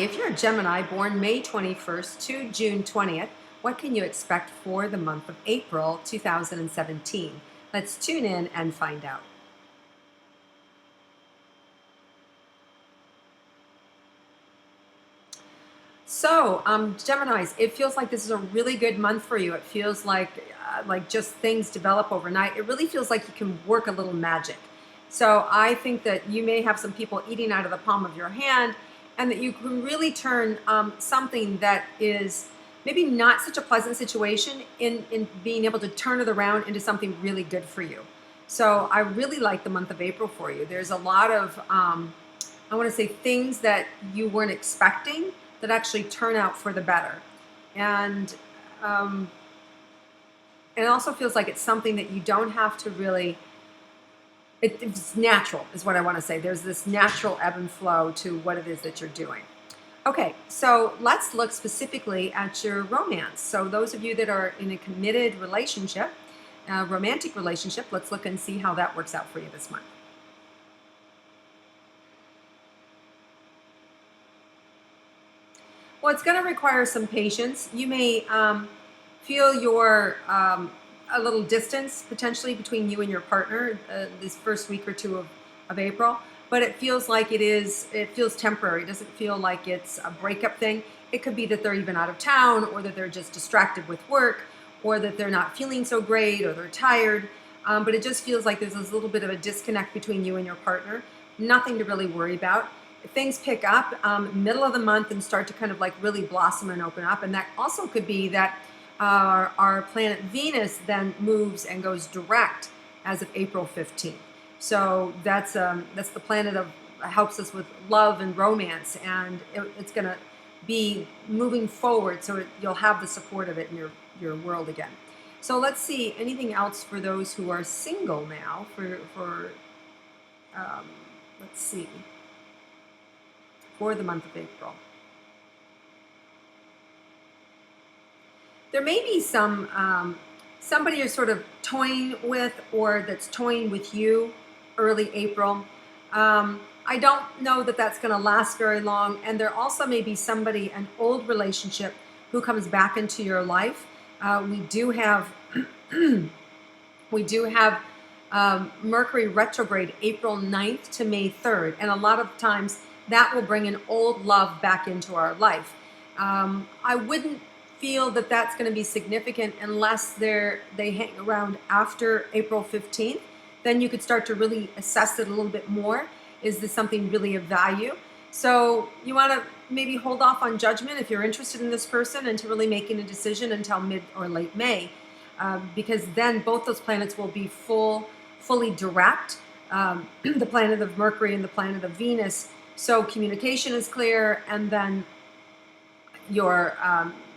if you're a Gemini born May 21st to June 20th, what can you expect for the month of April 2017? Let's tune in and find out. So, Geminis, it feels like this is a really good month for you. It feels like just things develop overnight. It really feels like you can work a little magic. So I think that you may have some people eating out of the palm of your hand, and that you can really turn something that is maybe not such a pleasant situation in being able to turn it around into something really good for you. So I really like the month of April for you. There's a lot of I want to say things that you weren't expecting that actually turn out for the better. And it also feels like it's something that you don't have to really, it's natural is what I want to say. There's this natural ebb and flow to what it is that you're doing. Okay, so let's look specifically at your romance. So those of you that are in a committed relationship, a romantic relationship, let's look and see how that works out for you this month. Well, it's going to require some patience. You may feel a little distance potentially between you and your partner this first week or two of April, but it feels like it feels temporary. It doesn't feel like it's a breakup thing. It could be that they're even out of town, or that they're just distracted with work, or that they're not feeling so great, or they're tired. But it just feels like there's this little bit of a disconnect between you and your partner. Nothing to really worry about. Things pick up middle of the month and start to kind of like really blossom and open up. And that also could be that our planet Venus then moves and goes direct as of April 15th. So that's the planet of helps us with love and romance, and it's going to be moving forward. So you'll have the support of it in your world again. So let's see anything else for those who are single now. Let's see. For the month of April. There may be somebody you're sort of toying with, or that's toying with you early April. I don't know that that's going to last very long, and there also may be somebody, an old relationship, who comes back into your life. We do have Mercury retrograde April 9th to May 3rd, and a lot of times that will bring an old love back into our life. I wouldn't feel that that's going to be significant unless they hang around after April 15th. Then you could start to really assess it a little bit more. Is this something really of value? So you want to maybe hold off on judgment if you're interested in this person, and to really making a decision until mid or late May, because then both those planets will be fully direct, the planet of Mercury and the planet of Venus. So communication is clear, and then your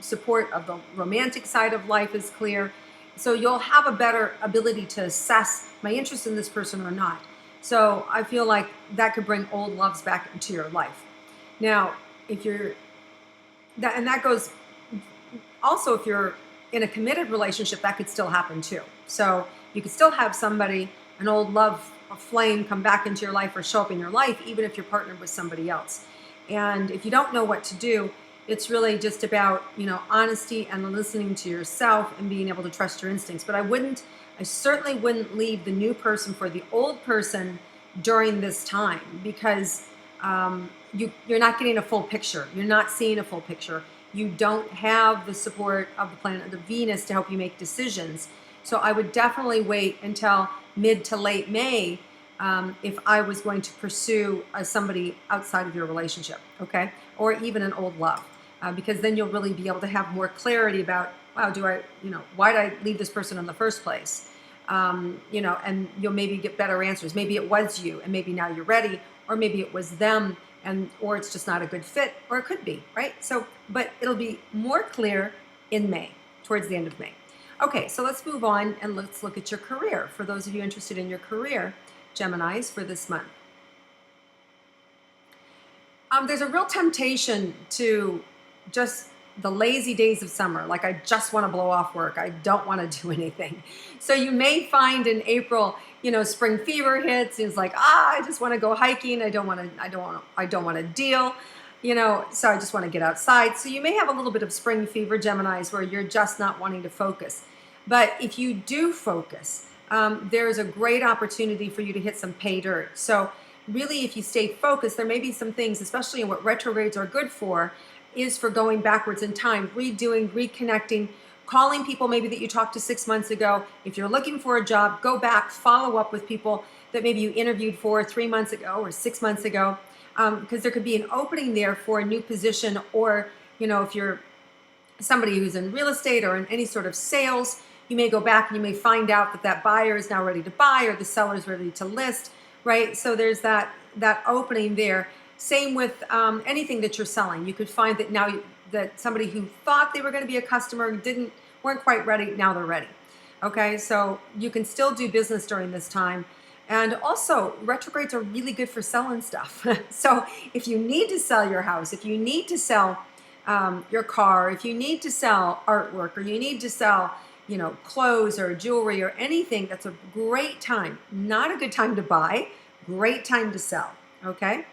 support of the romantic side of life is clear. So you'll have a better ability to assess my interest in this person or not. So I feel like that could bring old loves back into your life. Now, if that goes also, if you're in a committed relationship, that could still happen too. So you could still have somebody, an old love, a flame, come back into your life or show up in your life, even if you're partnered with somebody else. And if you don't know what to do, it's really just about, honesty and listening to yourself and being able to trust your instincts. But I certainly wouldn't leave the new person for the old person during this time, because you're not getting a full picture. You're not seeing a full picture. You don't have the support of the planet of Venus to help you make decisions. So I would definitely wait until mid to late May if I was going to pursue somebody outside of your relationship, okay? Or even an old love, because then you'll really be able to have more clarity about, wow, why did I leave this person in the first place? And you'll maybe get better answers. Maybe it was you, and maybe now you're ready, or maybe it was them, or it's just not a good fit, or it could be, right? So, but it'll be more clear in May, towards the end of May. Okay, so let's move on and let's look at your career. For those of you interested in your career, Geminis, for this month. There's a real temptation to just the lazy days of summer. Like, I just want to blow off work. I don't want to do anything. So you may find in April, spring fever hits. It's like, I just want to go hiking. I don't want to deal. So I just want to get outside. So you may have a little bit of spring fever, Geminis, where you're just not wanting to focus. But if you do focus, there's a great opportunity for you to hit some pay dirt. So really, if you stay focused, there may be some things, especially in what retrogrades are good for, is for going backwards in time, redoing, reconnecting, calling people maybe that you talked to 6 months ago. If you're looking for a job, go back, follow up with people that maybe you interviewed for 3 months ago or 6 months ago, because there could be an opening there for a new position. Or, if you're somebody who's in real estate or in any sort of sales, you may go back and you may find out that that buyer is now ready to buy or the seller is ready to list, right? So there's that opening there. Same with anything that you're selling. You could find that now that somebody who thought they were going to be a customer weren't quite ready, now they're ready. Okay, so you can still do business during this time. And also, retrogrades are really good for selling stuff. So if you need to sell your house, if you need to sell your car, if you need to sell artwork, or you need to sell, clothes or jewelry or anything, that's a great time. Not a good time to buy, great time to sell, okay?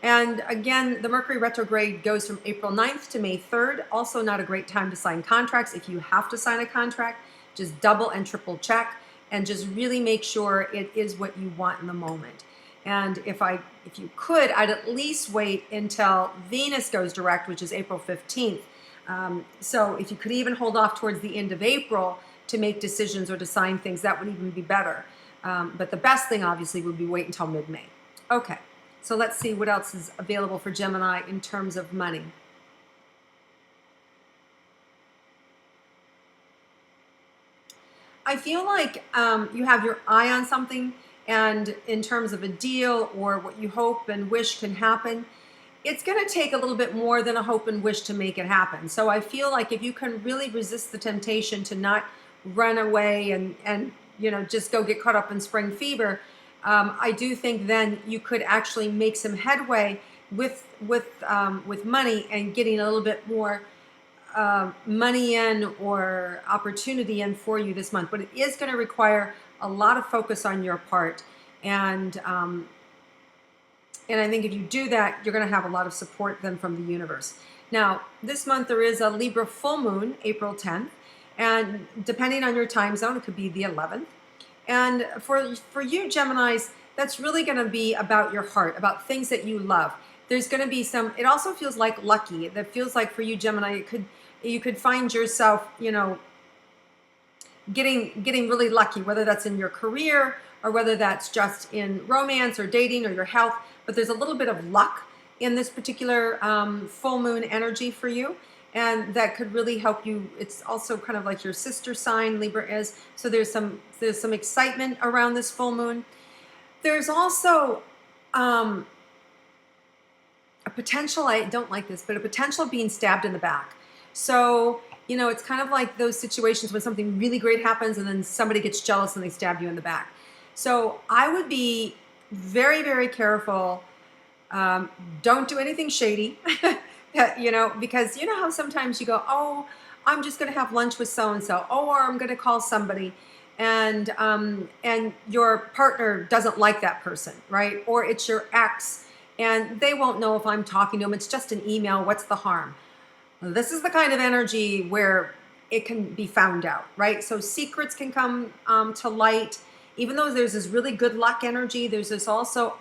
And again, the Mercury retrograde goes from April 9th to May 3rd. Also not a great time to sign contracts. If you have to sign a contract, just double and triple check and just really make sure it is what you want in the moment. And if you could, I'd at least wait until Venus goes direct, which is April 15th. So if you could even hold off towards the end of April to make decisions or to sign things, that would even be better. But the best thing, obviously, would be wait until mid-May. Okay, so let's see what else is available for Gemini in terms of money. I feel like you have your eye on something, and in terms of a deal or what you hope and wish can happen, it's going to take a little bit more than a hope and wish to make it happen. So I feel like if you can really resist the temptation to not run away and just go get caught up in spring fever, I do think then you could actually make some headway with money and getting a little bit more money in or opportunity in for you this month. But it is going to require a lot of focus on your part, and I think if you do that, you're going to have a lot of support then from the universe. Now, this month there is a Libra full moon, April 10th, and depending on your time zone, it could be the 11th. And for you, Geminis, that's really going to be about your heart, about things that you love. There's going to be some. It also feels like lucky. That feels like for you, Gemini, you could find yourself, getting really lucky, whether that's in your career or whether that's just in romance or dating or your health. But there's a little bit of luck in this particular full moon energy for you, and that could really help you. It's also kind of like your sister sign, Libra is. So there's some excitement around this full moon. There's also a potential, I don't like this, but a potential of being stabbed in the back. So, it's kind of like those situations when something really great happens and then somebody gets jealous and they stab you in the back. So I would be very, very careful. Don't do anything shady, because you know how sometimes you go, oh, I'm just going to have lunch with so-and-so, or I'm going to call somebody, and your partner doesn't like that person, right? Or it's your ex, and they won't know if I'm talking to them. It's just an email. What's the harm? This is the kind of energy where it can be found out, right? So secrets can come to light. Even though there's this really good luck energy, there's this also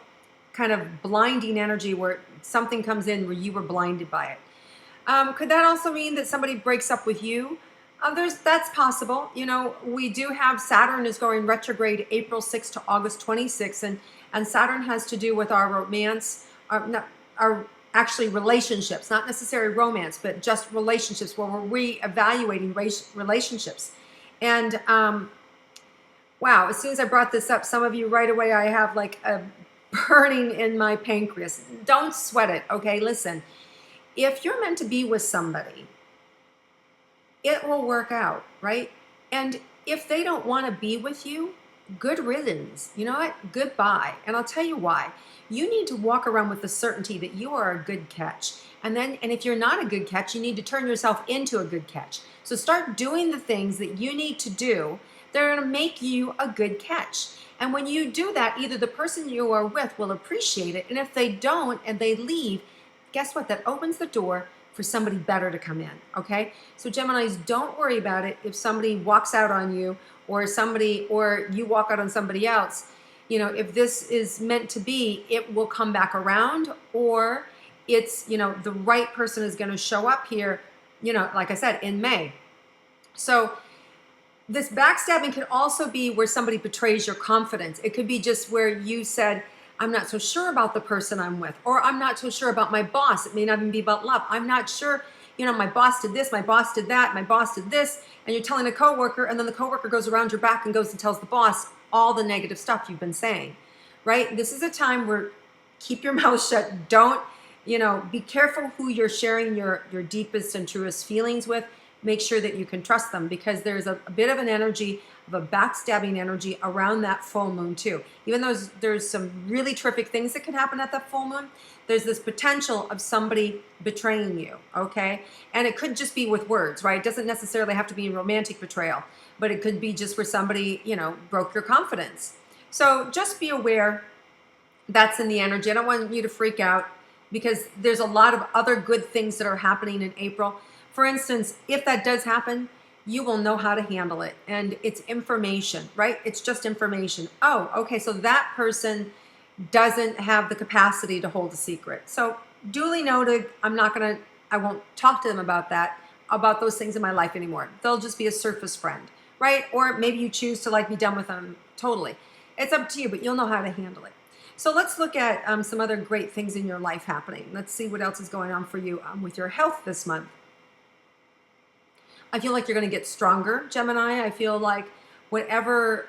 kind of blinding energy where something comes in where you were blinded by it. Could that also mean that somebody breaks up with you? That's possible. We do have Saturn is going retrograde April 6th to August 26th, and Saturn has to do with our romance, our actually relationships, not necessarily romance, but just relationships, where we're reevaluating relationships. And wow, as soon as I brought this up, some of you right away, I have like a burning in my pancreas. Don't sweat it, okay? Listen, if you're meant to be with somebody, it will work out, right? And if they don't want to be with you, good riddance. You know what? Goodbye. And I'll tell you why. You need to walk around with the certainty that you are a good catch. And if you're not a good catch, you need to turn yourself into a good catch. So start doing the things that you need to do that are going to make you a good catch. And when you do that, either the person you are with will appreciate it, and if they don't and they leave, guess what? That opens the door for somebody better to come in, okay? So Geminis, don't worry about it if somebody walks out on you or you walk out on somebody else. You know, if this is meant to be, it will come back around, or it's, you know, the right person is going to show up here, you know, like I said, in May. So this backstabbing could also be where somebody betrays your confidence. It could be just where you said, I'm not so sure about the person I'm with, or I'm not so sure about my boss. It may not even be about love. I'm not sure, you know, my boss did this, my boss did that, my boss did this, and you're telling a coworker, and then the coworker goes around your back and goes and tells the boss all the negative stuff you've been saying, right? This is a time where keep your mouth shut. Don't, you know, be careful who you're sharing your deepest and truest feelings with. Make sure that you can trust them, because there's a bit of an energy, of a backstabbing energy around that full moon too. Even though there's some really terrific things that can happen at that full moon, there's this potential of somebody betraying you, okay? And it could just be with words, right? It doesn't necessarily have to be a romantic betrayal, but it could be just where somebody, you know, broke your confidence. So just be aware that's in the energy. I don't want you to freak out, because there's a lot of other good things that are happening in April. For instance, if that does happen, you will know how to handle it. And it's information, right? It's just information. Oh, okay, so that person doesn't have the capacity to hold a secret. So duly noted, I won't talk to them about those things in my life anymore. They'll just be a surface friend, right? Or maybe you choose to like be done with them totally. It's up to you, but you'll know how to handle it. So let's look at some other great things in your life happening. Let's see what else is going on for you with your health this month. I feel like you're going to get stronger, Gemini. I feel like whatever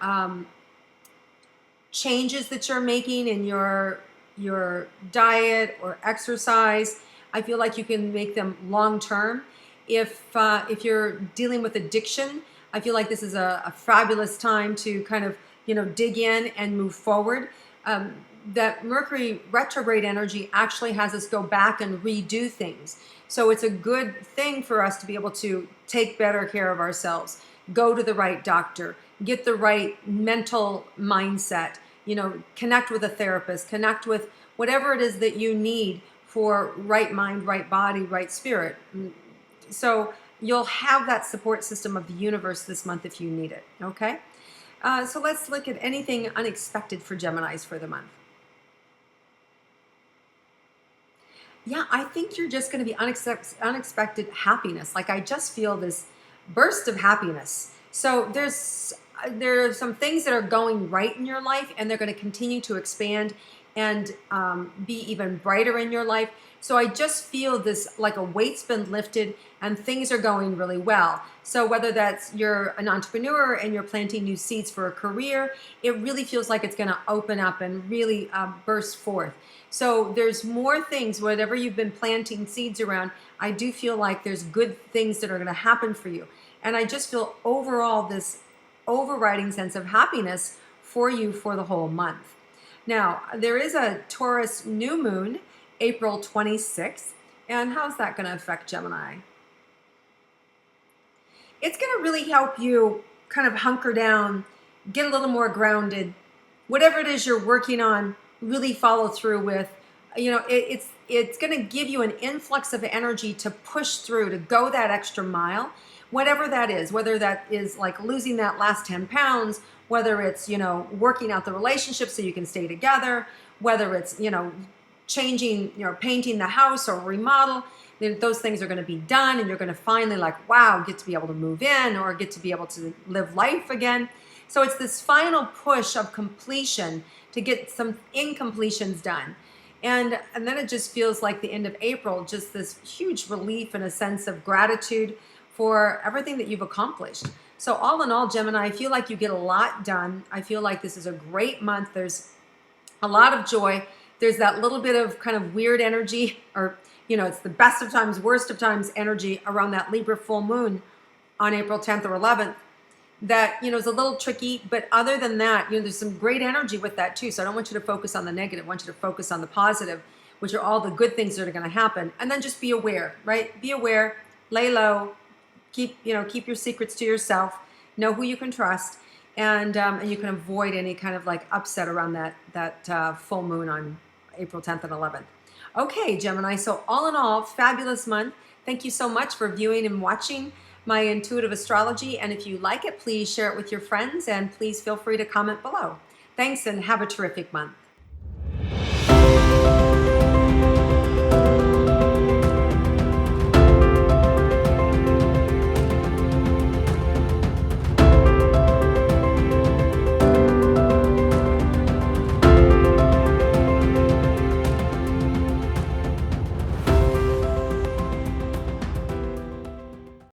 changes that you're making in your diet or exercise, I feel like you can make them long term. If you're dealing with addiction, I feel like this is a fabulous time to kind of, you know, dig in and move forward. That Mercury retrograde energy actually has us go back and redo things. So it's a good thing for us to be able to take better care of ourselves, go to the right doctor, get the right mental mindset, you know, connect with a therapist, connect with whatever it is that you need for right mind, right body, right spirit. So you'll have that support system of the universe this month if you need it, okay? So let's look at anything unexpected for Geminis for the month. Yeah, I think you're just going to be unexpected happiness. Like, I just feel this burst of happiness. So there are some things that are going right in your life, and they're going to continue to expand and be even brighter in your life. So I just feel this, like a weight's been lifted and things are going really well. So whether that's you're an entrepreneur and you're planting new seeds for a career, it really feels like it's going to open up and really burst forth. So there's more things, whatever you've been planting seeds around, I do feel like there's good things that are going to happen for you. And I just feel overall this overriding sense of happiness for you for the whole month. Now, there is a Taurus new moon, April 26th. And how's that going to affect Gemini? It's going to really help you kind of hunker down, get a little more grounded. Whatever it is you're working on, really follow through with. You know, it's going to give you an influx of energy to push through, to go that extra mile, whatever that is, whether that is like losing that last 10 pounds, whether it's, you know, working out the relationship so you can stay together, whether it's, you know, changing, you know, painting the house or remodel. Those things are going to be done, and you're going to finally, like, wow, get to be able to move in or get to be able to live life again. So it's this final push of completion to get some incompletions done. And then it just feels like the end of April, just this huge relief and a sense of gratitude for everything that you've accomplished. So all in all, Gemini, I feel like you get a lot done. I feel like this is a great month. There's a lot of joy. There's that little bit of kind of weird energy, or, you know, it's the best of times, worst of times energy around that Libra full moon on April 10th or 11th. That, you know, is a little tricky, but other than that, you know, there's some great energy with that too. So I don't want you to focus on the negative. I want you to focus on the positive, which are all the good things that are going to happen. And then just be aware, right? Be aware, lay low, keep your secrets to yourself, know who you can trust, and you can avoid any kind of like upset around that full moon on April 10th and 11th. Okay, Gemini, so all in all, fabulous month. Thank you so much for viewing and watching my intuitive astrology. And if you like it, please share it with your friends and please feel free to comment below. Thanks and have a terrific month.